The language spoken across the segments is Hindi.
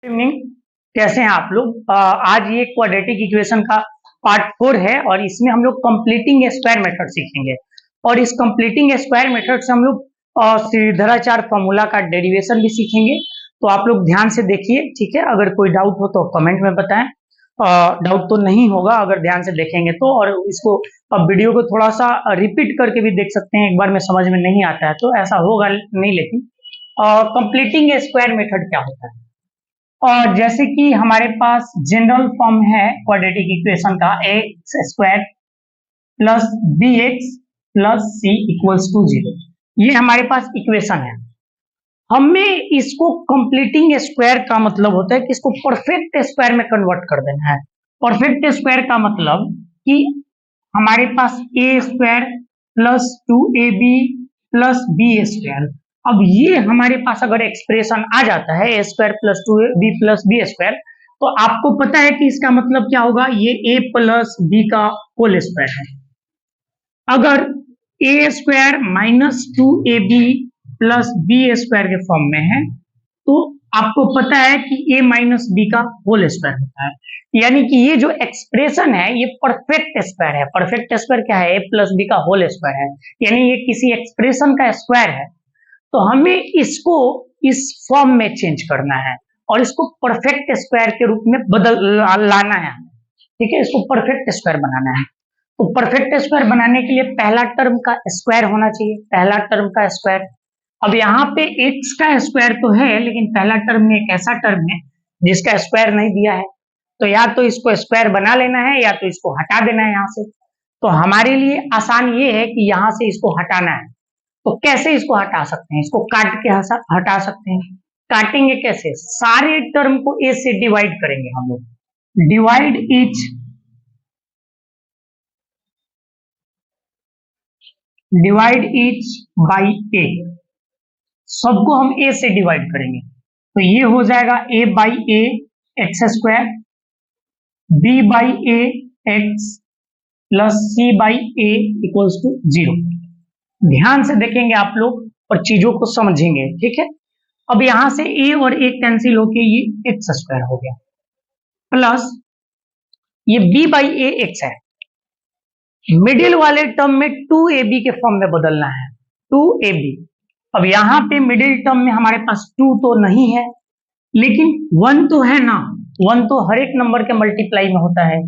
इवनिंग, कैसे हैं आप लोग। आज ये क्वाड्रेटिक इक्वेशन का पार्ट 4 है और इसमें हम लोग कंप्लीटिंग स्क्वायर मेथड सीखेंगे। और इस कंप्लीटिंग स्क्वायर मेथड से हम लोग श्रीधराचार्य फॉर्मूला का डेरिवेशन भी सीखेंगे। तो आप लोग ध्यान से देखिए, ठीक है। अगर कोई डाउट हो तो कमेंट में बताएं। डाउट तो नहीं होगा अगर ध्यान से देखेंगे तो। और इसको वीडियो को थोड़ा सा रिपीट करके भी देख सकते हैं, एक बार में समझ में नहीं आता है तो ऐसा होगा नहीं। लेकिन कंप्लीटिंग स्क्वायर मेथड क्या होता है, और जैसे कि हमारे पास जनरल फॉर्म है क्वाड्रेटिक इक्वेशन का x square plus b x plus c equals to 0। ये हमारे पास इक्वेशन है। हमें इसको कंप्लीटिंग स्क्वायर का मतलब होता है कि इसको परफेक्ट स्क्वायर में कन्वर्ट कर देना है। परफेक्ट स्क्वायर का मतलब कि हमारे पास a square plus 2ab plus b square. अब ये हमारे पास अगर एक्सप्रेशन आ जाता है a square plus 2ab plus b square, तो आपको पता है कि इसका मतलब क्या होगा, ये a प्लस बी का होल स्क्वायर है। अगर a square minus 2ab plus b square के फॉर्म में है तो आपको पता है कि a माइनस बी का होल स्क्वायर होता है। यानी कि ये जो एक्सप्रेशन है ये परफेक्ट स्क्वायर है। परफेक्ट स्क्वायर क्या है, a प्लस बी का होल स्क्वायर है, यानी ये किसी एक्सप्रेशन का स्क्वायर है। तो हमें इसको इस फॉर्म में चेंज करना है और इसको परफेक्ट स्क्वायर के रूप में लाना है, ठीक है। इसको परफेक्ट स्क्वायर बनाना है। तो परफेक्ट स्क्वायर बनाने के लिए पहला टर्म का स्क्वायर होना चाहिए, पहला टर्म का स्क्वायर। अब यहाँ पे x का स्क्वायर तो है, लेकिन पहला टर्म में एक ऐसा टर्म है जिसका स्क्वायर नहीं दिया है, तो या तो इसको स्क्वायर बना लेना है या तो इसको हटा देना है यहाँ से। तो हमारे लिए आसान ये है कि यहाँ से इसको हटाना है। तो कैसे इसको हटा सकते हैं, इसको काट के हटा सकते हैं। काटेंगे कैसे, सारे टर्म को a से डिवाइड करेंगे हम लोग। डिवाइड ईच बाई a, सबको हम a से डिवाइड करेंगे। तो ये हो जाएगा a by a x square, b by a x plus c by a equals to 0। ध्यान से देखेंगे आप लोग और चीजों को समझेंगे, ठीक है। अब यहां से a और a कैंसिल होके ये एक्स स्क्वायर हो गया, प्लस ये b बाई a एक्स है। मिडिल वाले टर्म में 2ab के फॉर्म में बदलना है, 2ab। अब यहाँ पे मिडिल टर्म में हमारे पास 2 तो नहीं है, लेकिन 1 तो है ना। 1 तो हर एक नंबर के मल्टीप्लाई में होता है।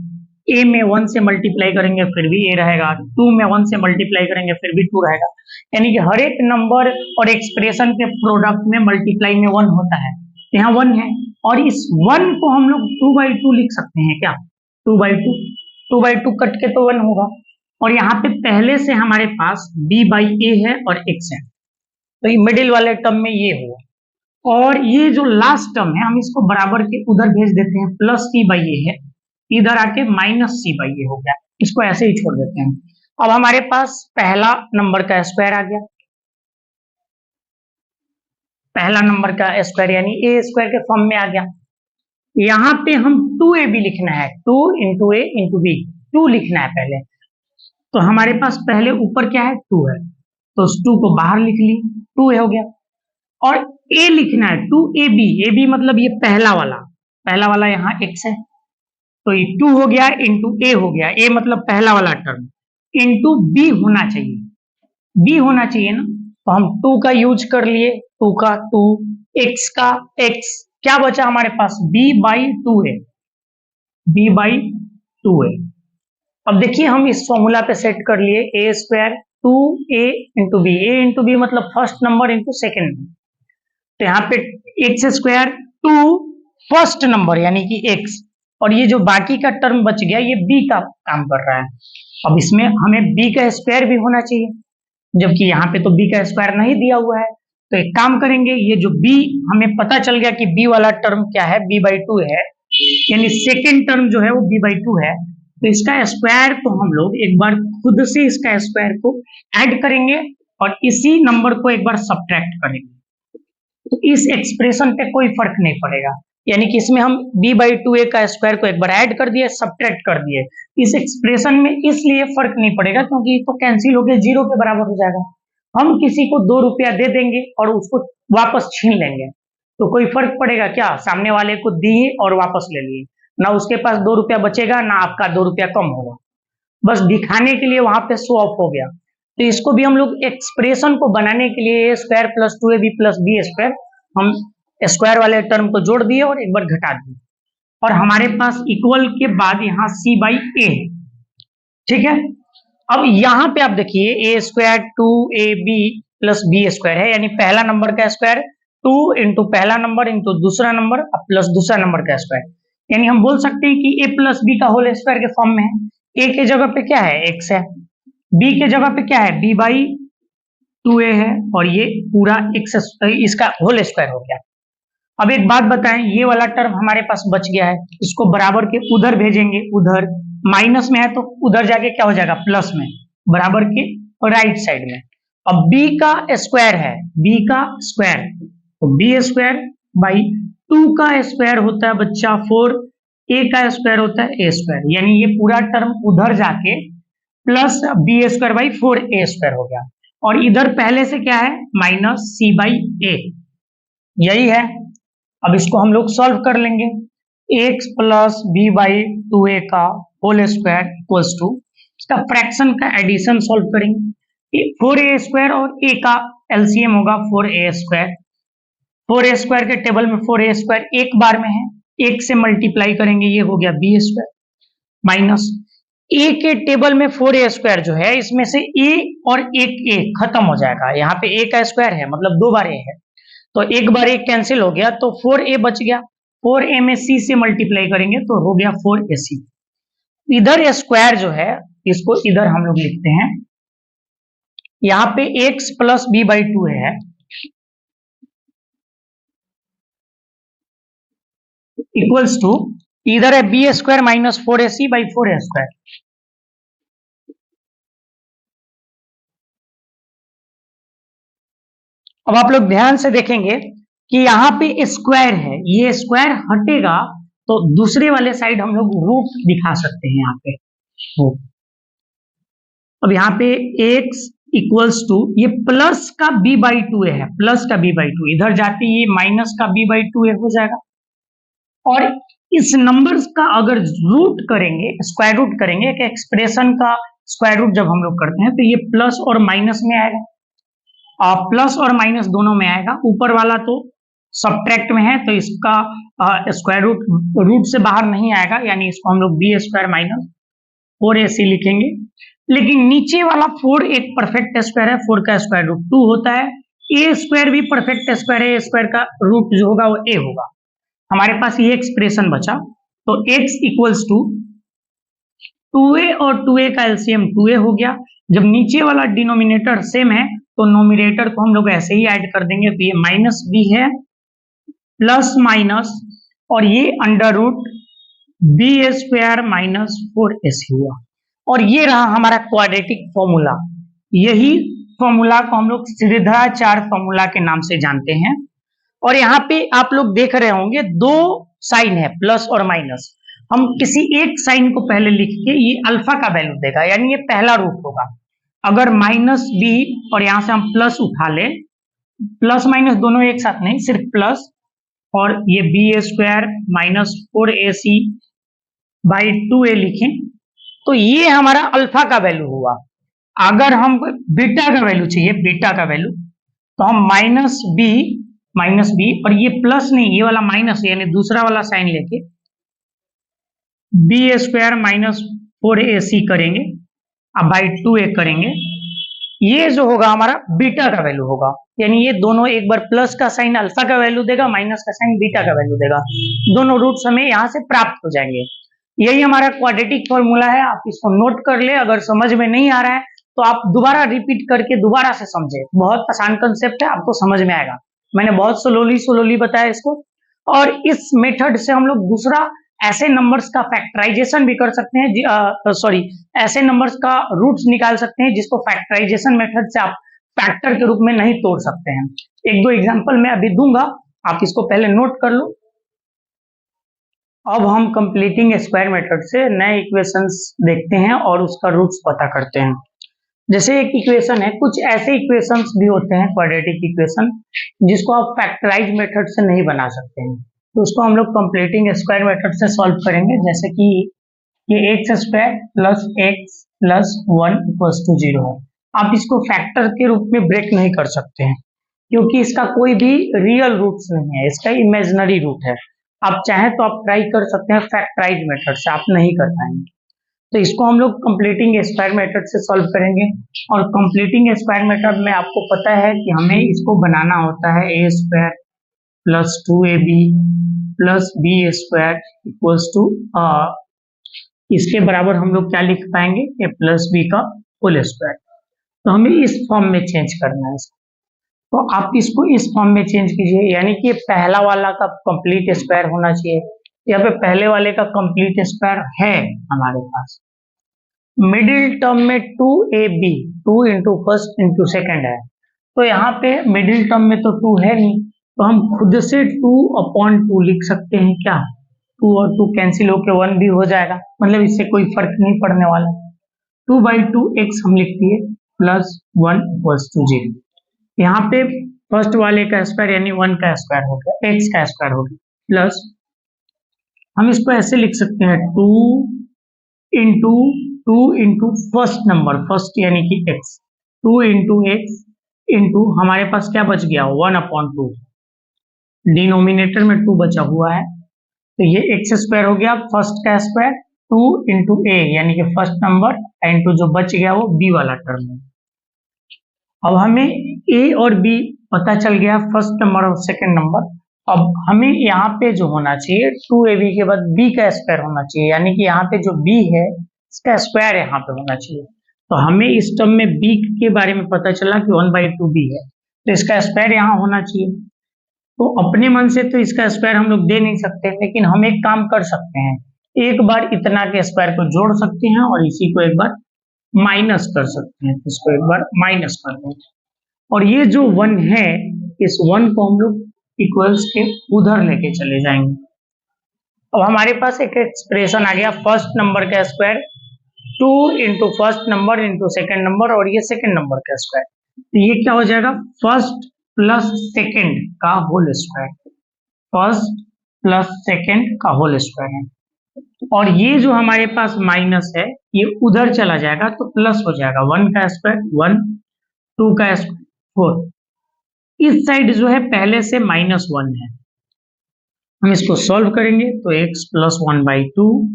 a में 1 से मल्टीप्लाई करेंगे फिर भी a रहेगा, 2 में 1 से मल्टीप्लाई करेंगे फिर भी 2 रहेगा। यानी कि हर एक नंबर और एक्सप्रेशन के प्रोडक्ट में मल्टीप्लाई में 1 होता है। यहाँ 1 है और इस 1 को हम लोग 2/2 लिख सकते हैं क्या, 2/2। 2/2 कट के तो 1 होगा। और यहाँ पे पहले से हमारे पास b बाई a है और x है, तो ये मिडिल वाले टर्म में ये हुआ। और ये जो लास्ट टर्म है हम इसको बराबर के उधर भेज देते हैं, प्लस c बाई a है, इधर आके माइनस c बाई a हो गया। इसको ऐसे ही छोड़ देते हैं। अब हमारे पास पहला नंबर का स्क्वायर आ गया, पहला नंबर का स्क्वायर यानी a स्क्वायर के फॉर्म में आ गया। यहाँ पे हम 2ab लिखना है, 2 इंटू a इंटू b, 2 लिखना है पहले। तो हमारे पास पहले ऊपर क्या है, 2 है, तो उस 2 को बाहर लिख ली, 2 हो गया। और a लिखना है 2ab, ab मतलब ये पहला वाला यहाँ x है, तो ये 2 हो गया इंटू a हो गया, a मतलब पहला वाला टर्म, इंटू b होना चाहिए, b होना चाहिए ना। तो हम 2 का यूज कर लिए, 2 का 2, x का x, क्या बचा हमारे पास, b बाई 2 है, b बाई 2 है। अब देखिए हम इस फॉर्मूला पे सेट कर लिए, a square 2a into b, a into b मतलब first number into second number. तो यहाँ पे एक्स स्क्वायर 2 फर्स्ट नंबर यानी कि x, और ये जो बाकी का टर्म बच गया ये b का काम कर रहा है। अब इसमें हमें b का स्क्वायर भी होना चाहिए, जबकि यहाँ पे तो b का स्क्वायर नहीं दिया हुआ है। तो एक काम करेंगे, ये जो b हमें पता चल गया कि b वाला टर्म क्या है, b/2 है, यानी सेकेंड टर्म जो है वो b/2 है। तो इसका स्क्वायर तो हम लोग एक बार खुद से इसका स्क्वायर को ऐड करेंगे और इसी नंबर को एक बार सब्ट्रैक्ट करेंगे। तो इस एक्सप्रेशन पे कोई फर्क नहीं पड़ेगा, यानी कि इसमें हम b/2a का स्क्वायर को एक बार ऐड कर दिए, सब्ट्रैक्ट कर दिए। इस एक्सप्रेशन में इसलिए फर्क नहीं पड़ेगा क्योंकि तो कैंसिल होकर 0 के बराबर हो जाएगा। हम किसी को 2 रुपया दे देंगे और उसको वापस छीन लेंगे, तो कोई फर्क पड़ेगा क्या? सामने वाले को दी और वापस ले लिए, ना उसके पास 2 रुपया बचेगा, ना आपका 2 रुपया कम होगा। बस दिखाने के लिए वहां पे शो ऑफ हो गया। तो इसको भी हम लोग एक्सप्रेशन को बनाने के लिए a square plus 2ab plus b square, हम स्क्वायर वाले टर्म को जोड़ दिए और एक बार घटा दिए, और हमारे पास इक्वल के बाद यहाँ c बाई ए। ठीक है, अब यहाँ पे आप देखिए a square 2ab plus b square है, यानी पहला नंबर का स्क्वायर 2 इंटू पहला नंबर इंटू दूसरा नंबर प्लस दूसरा नंबर का स्क्वायर, यानी हम बोल सकते हैं कि a प्लस बी का होल स्क्वायर के फॉर्म में है। a के जगह पे क्या है? x है। b के जगह पे क्या है? b बाई 2a है, और ये पूरा x इसका होल स्क्वायर हो गया। अब एक बात बताएं, ये वाला टर्म हमारे पास बच गया है, इसको बराबर के उधर भेजेंगे, उधर माइनस में है तो उधर जाके क्या हो जाएगा? प्लस में, बराबर के राइट साइड में। अब b का स्क्वायर है, b का स्क्वायर तो b स्क्वायर बाई 2 का स्क्वायर होता है बच्चा 4, a का स्क्वायर होता है a स्क्वायर, यानी ये पूरा टर्म उधर जाके plus b square by 4a square हो गया, और इधर पहले से क्या है? माइनस c बाई ए, यही है। अब इसको हम लोग सॉल्व कर लेंगे, x plus B by 2a का होल स्क्वायर इक्वल्स टू, इसका फ्रैक्शन का एडिशन सॉल्व करेंगे, 4a स्क्वायर और a का एलसीएम होगा 4a स्क्वायर, 4a स्क्वायर के टेबल में 4a स्क्वायर एक बार में है, एक से मल्टीप्लाई करेंगे, ये हो गया b स्क्वायर, माइनस a के टेबल में 4a स्क्वायर जो है, इसमें से a और एक a खत्म हो जाएगा, यहाँ पे a का स्क्वायर है मतलब 2 बार a है, तो एक बार एक कैंसिल हो गया तो 4a बच गया, 4a में c से मल्टीप्लाई करेंगे तो हो गया 4ac। इधर स्क्वायर जो है इसको इधर हम लोग लिखते हैं, यहाँ पे x प्लस बी बाई 2 है, इक्वल्स टू इधर है b square minus 4ac by 4a square. अब आप लोग ध्यान से देखेंगे कि यहाँ पे स्क्वायर है, ये स्क्वायर हटेगा तो दूसरे वाले साइड हम लोग रूट दिखा सकते हैं यहाँ पे। अब यहाँ पे x इक्वल्स टू ये प्लस का b बाई 2 है, प्लस का b बाई 2 इधर जाते ये माइनस का b बाई 2 हो जाएगा, और इस नंबर्स का अगर रूट करेंगे, स्क्वायर रूट करेंगे, एक एक्सप्रेशन का स्क्वायर रूट जब हम लोग करते हैं तो ये प्लस और माइनस में आएगा, प्लस और माइनस दोनों में आएगा, ऊपर वाला तो सब्ट्रैक्ट में है तो इसका स्क्वायर रूट से बाहर नहीं आएगा, यानी इसको हम लोग बी स्क्वायर माइनस 4ac लिखेंगे, लेकिन नीचे वाला 4 एक परफेक्ट स्क्वायर है, 4 का स्क्वायर रूट 2 होता है, a स्क्वायर भी परफेक्ट स्क्वायर है, a स्क्वायर का रूट जो होगा वो a होगा। हमारे पास ये एक्सप्रेशन बचा, तो x इक्वल्स टू 2a और 2a का एलसीएम 2a हो गया। जब नीचे वाला डिनोमिनेटर सेम है तो नोमिनेटर को हम लोग ऐसे ही ऐड कर देंगे, तो ये माइनस b है प्लस माइनस और ये under root b square minus 4ac हुआ, और ये रहा हमारा क्वाड्रेटिक फॉर्मूला। यही फॉर्मूला को हम लोग श्रीधराचार्य फॉर्मूला के नाम से जानते हैं। और यहाँ पे आप लोग देख रहे होंगे 2 साइन है, प्लस और माइनस, हम किसी एक साइन को पहले लिख के ये अल्फा का वैल्यू देगा, यानी ये पहला रूट होगा। अगर माइनस बी और यहां से हम प्लस उठा ले, प्लस माइनस दोनों एक साथ नहीं, सिर्फ प्लस, और ये B square minus 4ac by 2a लिखें तो ये हमारा अल्फा का वैल्यू हुआ। अगर हमको बीटा का वैल्यू चाहिए, बीटा का वैल्यू, तो हम माइनस बी और ये प्लस नहीं, ये वाला माइनस यानी दूसरा वाला साइन लेके बी स्क्वायर माइनस 4ac करेंगे, अब बाई 2a करेंगे, ये जो होगा हमारा बीटा का वैल्यू होगा, यानी ये दोनों एक बार प्लस का साइन अल्फा का वैल्यू देगा, माइनस का साइन बीटा का वैल्यू देगा, दोनों रूट्स हमें यहाँ से प्राप्त हो जाएंगे। यही हमारा क्वाड्रेटिक फॉर्मूला है, आप इसको नोट कर ले। अगर समझ में नहीं आ रहा है तो आप दोबारा रिपीट करके दोबारा से समझे, बहुत आसान कंसेप्ट है, आपको समझ में आएगा। मैंने बहुत स्लोली बताया इसको, और इस मेथड से हम लोग दूसरा ऐसे नंबर्स का फैक्टराइजेशन भी कर सकते हैं, ऐसे नंबर्स का रूट्स निकाल सकते हैं जिसको फैक्टराइजेशन मेथड से आप फैक्टर के रूप में नहीं तोड़ सकते हैं। 1-2 एग्जांपल मैं अभी दूंगा, आप इसको पहले नोट कर लो। अब हम कंप्लीटिंग स्क्वायर मेथड से नए इक्वेशंस देखते हैं और उसका रूट्स पता करते हैं। जैसे एक इक्वेशन है, कुछ ऐसे इक्वेशंस भी होते हैं क्वाड्रेटिक इक्वेशन जिसको आप फैक्टराइज मेथड से नहीं बना सकते हैं, तो उसको हम लोग कंप्लीटिंग स्क्वायर मेथड से सॉल्व करेंगे। जैसे कि ये x square plus x plus 1 equals to 0 है। आप इसको फैक्टर के रूप में ब्रेक नहीं कर सकते हैं क्योंकि इसका कोई भी रियल रूट्स नहीं है, इसका इमेजिनरी रूट है। आप चाहें तो आप ट्राई कर सकते हैं फैक्टराइज मेथड से, आप नहीं कर पाएंगे। तो इसको हम लोग कंप्लीटिंग स्क्वायर मेथड से सॉल्व करेंगे। और कंप्लीटिंग स्क्वायर मेथड में आपको पता है कि हमें इसको बनाना होता है a square plus 2ab plus b square equals to इसके बराबर हम लोग क्या लिख पाएंगे, ए प्लस बी का होल स्क्वायर। तो हमें इस फॉर्म में चेंज करना है इसको। तो आप इसको इस फॉर्म में चेंज कीजिए, यानी कि पहला वाला का कंप्लीट स्क्वायर होना चाहिए। यहाँ पे पहले वाले का कंप्लीट स्क्वायर है हमारे पास। मिडिल टर्म में 2ab 2 into first into second है, तो यहाँ पे मिडिल टर्म में तो 2 है नहीं, तो हम खुद से 2/2 लिख सकते हैं। क्या 2 और 2 कैंसिल होके 1 भी हो जाएगा, मतलब इससे कोई फर्क नहीं पड़ने वाला। 2/2x हम लिख दिए प्लस 1 इक्वल्स टू 0। यहाँ पे फर्स्ट वाले का स्क्वायर यानी 1 का स्क्वायर हो गया, x का स्क्वायर हो गया, प्लस हम इसको ऐसे लिख सकते हैं 2 इंटू फर्स्ट नंबर, फर्स्ट यानी कि x, 2 इंटू x इंटू हमारे पास क्या बच गया 1/2, डिनोमिनेटर में 2 बचा हुआ है, तो ये x स्क्वायर हो गया फर्स्ट का स्क्वायर, 2 इंटू a यानी कि फर्स्ट नंबर इंटू जो बच गया वो b वाला टर्म है। अब हमें a और b पता चल गया, फर्स्ट नंबर और सेकंड नंबर। अब हमें यहाँ पे जो होना चाहिए 2ab के बाद b का स्क्वायर होना चाहिए, यानी कि यहाँ पे जो b है इसका स्क्वायर यहाँ पे होना चाहिए। तो हमें इस टर्म में b के बारे में पता चला कि 1/2b है, तो इसका स्क्वायर यहाँ होना चाहिए। तो अपने मन से तो इसका स्क्वायर हम लोग दे नहीं सकते, लेकिन हम एक काम कर सकते हैं, एक बार इतना के स्क्वायर को जोड़ सकते हैं और इसी को एक बार माइनस कर सकते हैं, इसको एक बार माइनस कर दें। और ये जो 1 है, इस 1 को हम लोग इक्वल्स के उधर लेके चले जाएंगे। अब हमारे पास एक एक्सप्रेशन आ गया, फर्स्ट नंबर का square 2 into first number into second number और ये सेकेंड नंबर का स्क्वायर, तो ये क्या हो जाएगा फर्स्ट प्लस सेकेंड का whole square, first plus second का होल स्क्वायर है। और ये जो हमारे पास माइनस है ये उधर चला जाएगा तो प्लस हो जाएगा, 1 का स्क्वायर 1, 2 का स्क्वायर 4। इस साइड जो है पहले से -1 है, हम इसको सॉल्व करेंगे तो x प्लस 1/2,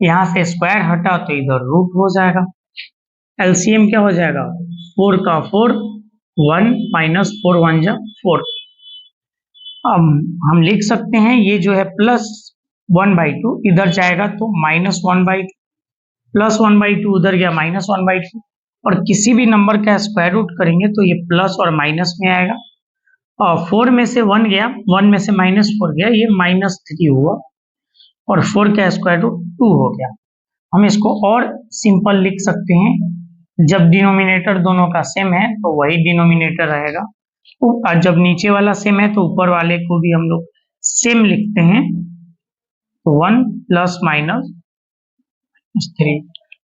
यहाँ से स्क्वायर हटा तो इधर रूट हो जाएगा, एलसीएम क्या हो जाएगा 4 का 4, 1 माइनस 4 1 जा 4। हम लिख सकते हैं ये जो है प्लस 1/2 इधर जाएगा तो -1/2, प्लस 1/2 उधर गया -1/2, और किसी भी नंबर का स्क्वायर रूट करेंगे तो ये प्लस और माइनस में आएगा। और 4 में से 1 गया, 1 में से -4 गया, ये -3 हुआ, और 4 का स्क्वायर रूट 2 हो गया। हम इसको और सिंपल लिख सकते हैं, जब डिनोमिनेटर दोनों का सेम है तो वही डिनोमिनेटर रहेगा, और जब नीचे वाला सेम है तो ऊपर वाले को भी हम लोग सेम लिखते हैं, तो 1 प्लस माइनस 3।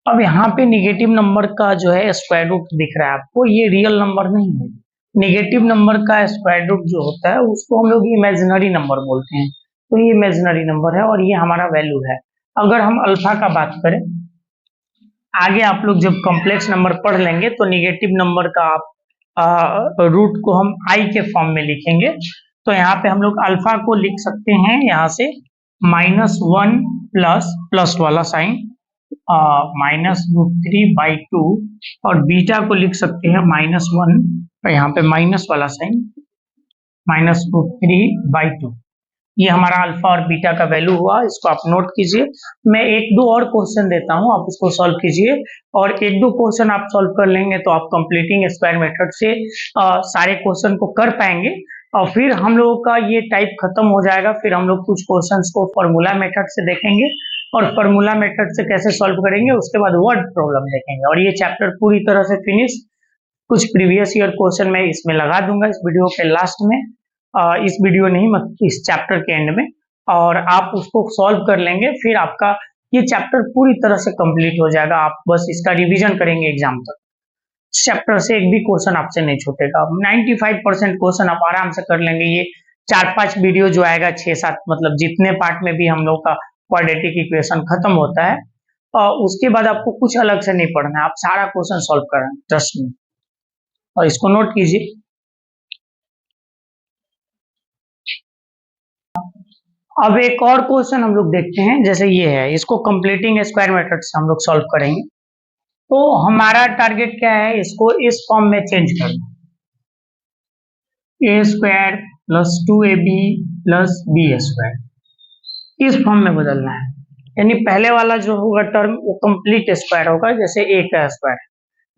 अब यहाँ पे निगेटिव नंबर का जो है स्क्वायर रूट दिख रहा है आपको, ये रियल नंबर नहीं है। निगेटिव नंबर का स्क्वायर रूट जो होता है उसको हम लोग इमेजिनरी नंबर बोलते हैं, तो ये इमेजिनरी नंबर है और ये हमारा वैल्यू है। अगर हम अल्फा का बात करें, आगे आप लोग जब कॉम्प्लेक्स नंबर पढ़ लेंगे तो निगेटिव नंबर का आप रूट को हम आई के फॉर्म में लिखेंगे, तो यहाँ पे हम लोग अल्फा को लिख सकते हैं यहाँ से -1 प्लस वाला साइन -√3/2, और बीटा को लिख सकते हैं -1, और यहाँ पे माइनस वाला साइन -√3/2। ये हमारा अल्फा और बीटा का वैल्यू हुआ, इसको आप नोट कीजिए। मैं 1-2 और क्वेश्चन देता हूँ, आप उसको सॉल्व कीजिए, और 1-2 क्वेश्चन आप सॉल्व कर लेंगे तो आप कंप्लीटिंग स्क्वायर मेथड से सारे क्वेश्चन को कर पाएंगे, और फिर हम लोगों का ये टाइप खत्म हो जाएगा। फिर हम लोग कुछ क्वेश्चंस को फॉर्मूला मेथड से देखेंगे, और फॉर्मूला मेथड से कैसे सॉल्व करेंगे उसके बाद वर्ड प्रॉब्लम देखेंगे, और ये चैप्टर पूरी तरह से फिनिश। कुछ प्रीवियस ईयर क्वेश्चन मैं इसमें लगा दूंगा इस वीडियो के लास्ट में, इस वीडियो नहीं मतलब इस चैप्टर के एंड में, और आप उसको सॉल्व कर लेंगे, फिर आपका ये चैप्टर पूरी तरह से कंप्लीट हो जाएगा। आप बस इसका रिवीजन करेंगे एग्जाम तक। चैप्टर से एक भी क्वेश्चन आपसे नहीं छूटेगा। 95% क्वेश्चन आप आराम से कर लेंगे। ये 4-5 वीडियो जो आएगा, 6-7 मतलब जितने पार्ट में भी हम लोग का क्वाड्रेटिक इक्वेशन खत्म होता है, और उसके बाद आपको कुछ अलग से नहीं पढ़ना है, आप सारा क्वेश्चन सॉल्व करें, ट्रस्ट मी। और इसको नोट कीजिए। अब एक और क्वेश्चन हम लोग देखते हैं, जैसे ये है, इसको कंप्लीटिंग स्क्वायर मेथड से हम लोग सॉल्व करेंगे। तो हमारा टारगेट क्या है, इसको इस फॉर्म में चेंज करना, a square plus 2ab plus b square, इस फॉर्म में बदलना है। यानी पहले वाला जो होगा टर्म वो कंप्लीट स्क्वायर होगा, जैसे ए का स्क्वायर,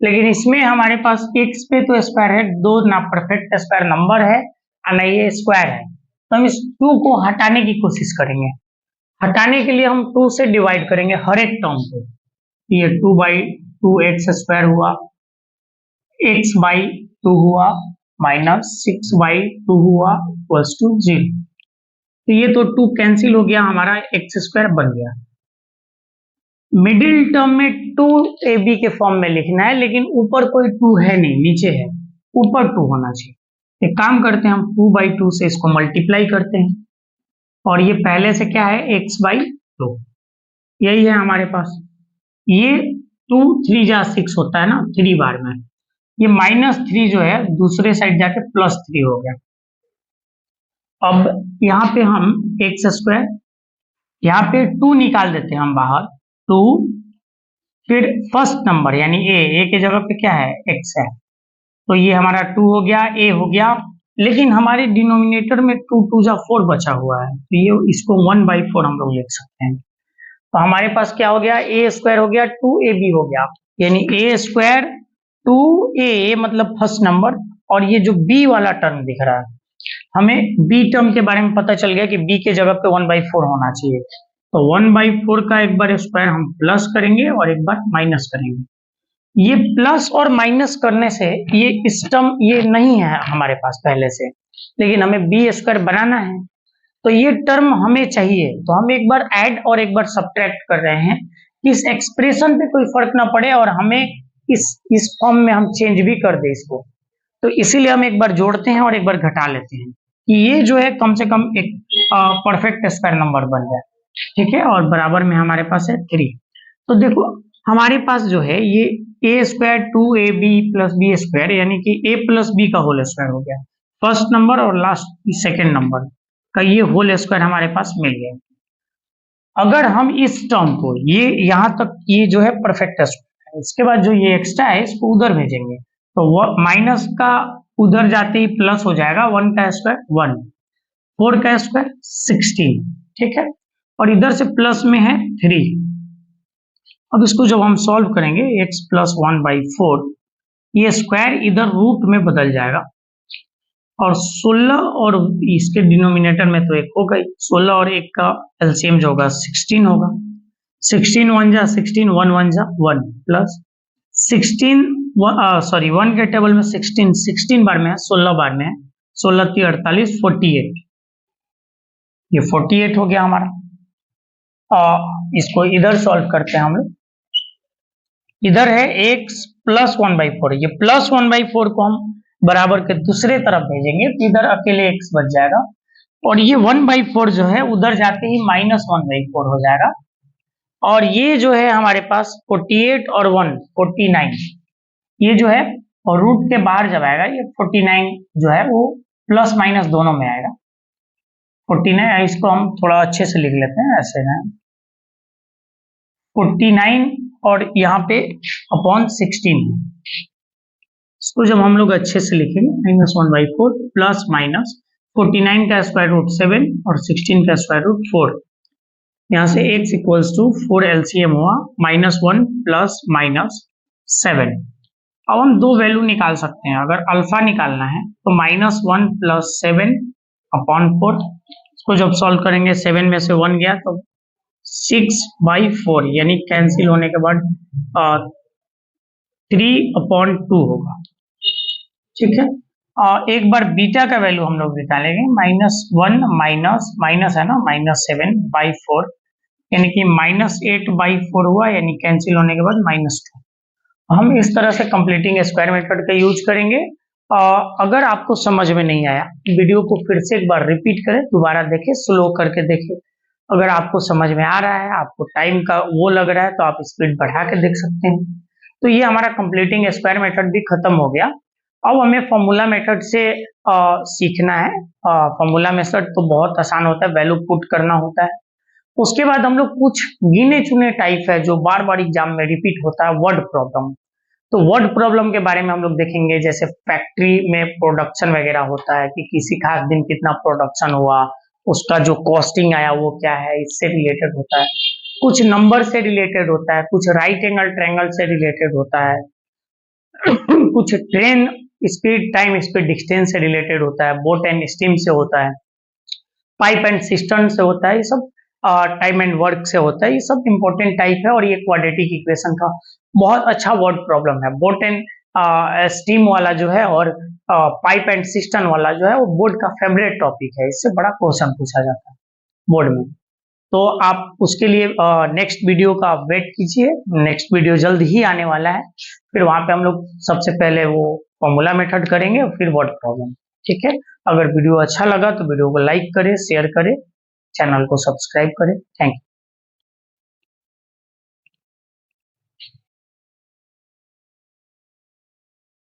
लेकिन इसमें हमारे पास x पे तो स्क्वायर है, दो ना परफेक्ट स्क्वायर नंबर है और ना ये स्क्वायर है, तो हम इस 2 को हटाने की कोशिश करेंगे। हटाने के लिए हम 2 से डिवाइड करेंगे हर एक टर्म को। ये 2/2x² हुआ, x/2 हुआ, माइनस 6/2 हुआ, इक्वल्स टू 0। तो ये तो 2 कैंसिल हो गया, हमारा x² बन गया। मिडिल टर्म में 2ab के फॉर्म में लिखना है, लेकिन ऊपर कोई 2 है नहीं, नीचे है, ऊपर 2 होना चाहिए। एक काम करते हैं, हम 2/2 से इसको मल्टीप्लाई करते हैं, और ये पहले से क्या है, x/2, यही है हमारे पास। ये 2 3 जा 6 होता है ना 3 बार में, ये -3 जो है दूसरे साइड जाके +3 हो गया। अब यहाँ पे हम x², यहाँ पे 2 निकाल देते हैं हम बाहर, 2, फिर फर्स्ट नंबर यानी a के जगह पे क्या है, x है, तो ये हमारा 2 हो गया, a हो गया, लेकिन हमारे डिनोमिनेटर में 2 2 जा 4 बचा हुआ है, तो ये इसको 1/4 हम लोग लिख सकते हैं। तो हमारे पास क्या हो गया, a² हो गया, 2ab हो गया, यानी a² 2a मतलब फर्स्ट नंबर, और ये जो b वाला टर्म दिख रहा है, हमें b टर्म के बारे में पता चल गया कि b के जगह पे 1/4 होना चाहिए। तो 1/4 का एक बार स्क्वायर हम प्लस करेंगे और एक बार माइनस करेंगे। ये प्लस और माइनस करने से ये इस टर्म ये नहीं है हमारे पास पहले से, लेकिन हमें b² बनाना है, तो ये टर्म हमें चाहिए, तो हम एक बार ऐड और एक बार सब्ट्रैक्ट कर रहे हैं कि इस एक्सप्रेशन पे कोई फर्क ना पड़े और हमें इस फॉर्म में हम चेंज भी कर दे इसको। तो इसीलिए हम एक बार जोड़ते हैं और एक बार घटा लेते हैं कि ये जो है कम से कम एक परफेक्ट स्क्वायर नंबर बन जाए, ठीक है। और बराबर में हमारे पास है 3। तो देखो हमारे पास जो है ये a² 2ab प्लस b² यानी कि a प्लस b का होल स्क्वायर हो गया, फर्स्ट नंबर और लास्ट सेकेंड नंबर का ये होल स्क्वायर हमारे पास मिल गया। अगर हम इस टर्म को, ये यहाँ तक ये जो है परफेक्ट स्क्वायर है, इसके बाद जो ये एक्स्ट्रा है इसको उधर भेजेंगे, तो माइनस का उधर जाते ही प्लस हो जाएगा, 1 का स्क्वायर 1, 4 का स्क्वायर 16, ठीक है, और इधर से प्लस में है 3। अब इसको जब हम सॉल्व करेंगे x + 1/4, ये स्क्वायर इधर रूट में बदल जाएगा, और 16 और इसके डिनोमिनेटर में तो 1 होगा ही, 16 और 1 का एलसीएम जो होगा 16 होगा, 16 1 जा 16, 1 1 जा 1, प्लस 16 1 के टेबल में 16 बार में है, 16 बार में है, 16 3 48, 48, ये 48 हो गया हमारा। इसको इधर सॉल्व करते हैं हम लोग, इधर है x + 1/4, ये + 1/4 को हम बराबर के दूसरे तरफ भेजेंगे, तो इधर अकेले x बच जाएगा, और ये 1/4 जो है उधर जाते ही -1/4 हो जाएगा, और ये जो है हमारे पास 48 और 1 49, ये जो है और रूट के बाहर जब आएगा ये 49 जो है वो प्लस माइनस दोनों में आएगा, 49, इसको हम थोड़ा अच्छे से लिख लेते हैं, ऐसे है 49 और यहाँ पे अपॉन 16, इसको जब हम लोग अच्छे से लिखेंगे -1/4 प्लस माइनस 49 का स्क्वायर रूट 7 और 16 का स्क्वायर रूट 4, यहाँ से x = 4 एलसीएम हुआ, -1 प्लस -7। अब हम दो वैल्यू निकाल सकते हैं, अगर अल्फा निकालना है तो -1 + 7 अपॉन 4, इसको जब सॉल्व करेंगे 7 में से 1 गया तो 6/4, यानी कैंसिल होने के बाद 3/2 होगा, ठीक है। एक बार बीटा का वैल्यू हम लोग निकालेंगे, -1 माइनस है ना -7/4, यानी कि -8/4 हुआ, यानी कैंसिल होने के बाद -2, हम इस तरह से कंप्लीटिंग स्क्वायर मेथड का यूज करेंगे। अगर आपको समझ में नहीं आया, वीडियो को फिर से एक बार रिपीट करें, दोबारा देखें, स्लो करके देखें। अगर आपको समझ में आ रहा है, आपको टाइम का वो लग रहा है, तो आप स्पीड बढ़ा के देख सकते हैं। तो ये हमारा कंप्लीटिंग स्क्वायर मेथड भी खत्म हो गया। अब हमें फॉर्मूला मेथड से सीखना है। फॉर्मूला मेथड तो बहुत आसान होता है, वैल्यू पुट करना होता है। उसके बाद हम लोग कुछ गिने चुने टाइप है जो बार बार एग्जाम में रिपीट होता है, वर्ड प्रॉब्लम। तो वर्ड प्रॉब्लम के बारे में हम लोग देखेंगे, जैसे फैक्ट्री में प्रोडक्शन वगैरह होता है कि किसी खास दिन कितना प्रोडक्शन हुआ, उसका जो कॉस्टिंग आया वो क्या है, इससे रिलेटेड होता है। कुछ नंबर से रिलेटेड होता है, कुछ राइट एंगल ट्रायंगल से रिलेटेड होता है, कुछ train speed, time, speed, distance से रिलेटेड होता है, बोट एंड स्टीम से होता है, पाइप एंड सिस्टम से होता है, ये सब टाइम एंड वर्क से होता है। ये सब इंपॉर्टेंट टाइप है और ये क्वाड्रेटिक इक्वेशन का बहुत अच्छा वर्ड प्रॉब्लम है। बोट एंड स्टीम वाला जो है और पाइप एंड सिस्टम वाला जो है वो बोर्ड का फेवरेट टॉपिक है, इससे बड़ा क्वेश्चन पूछा जाता है बोर्ड में। तो आप उसके लिए नेक्स्ट वीडियो का वेट कीजिए, नेक्स्ट वीडियो जल्द ही आने वाला है। फिर वहां पे हम लोग सबसे पहले वो फॉर्मूला मेथड करेंगे और फिर वर्ड प्रॉब्लम। ठीक है, अगर वीडियो अच्छा लगा तो वीडियो को लाइक करें, शेयर करें, चैनल को सब्सक्राइब करें। Thank you.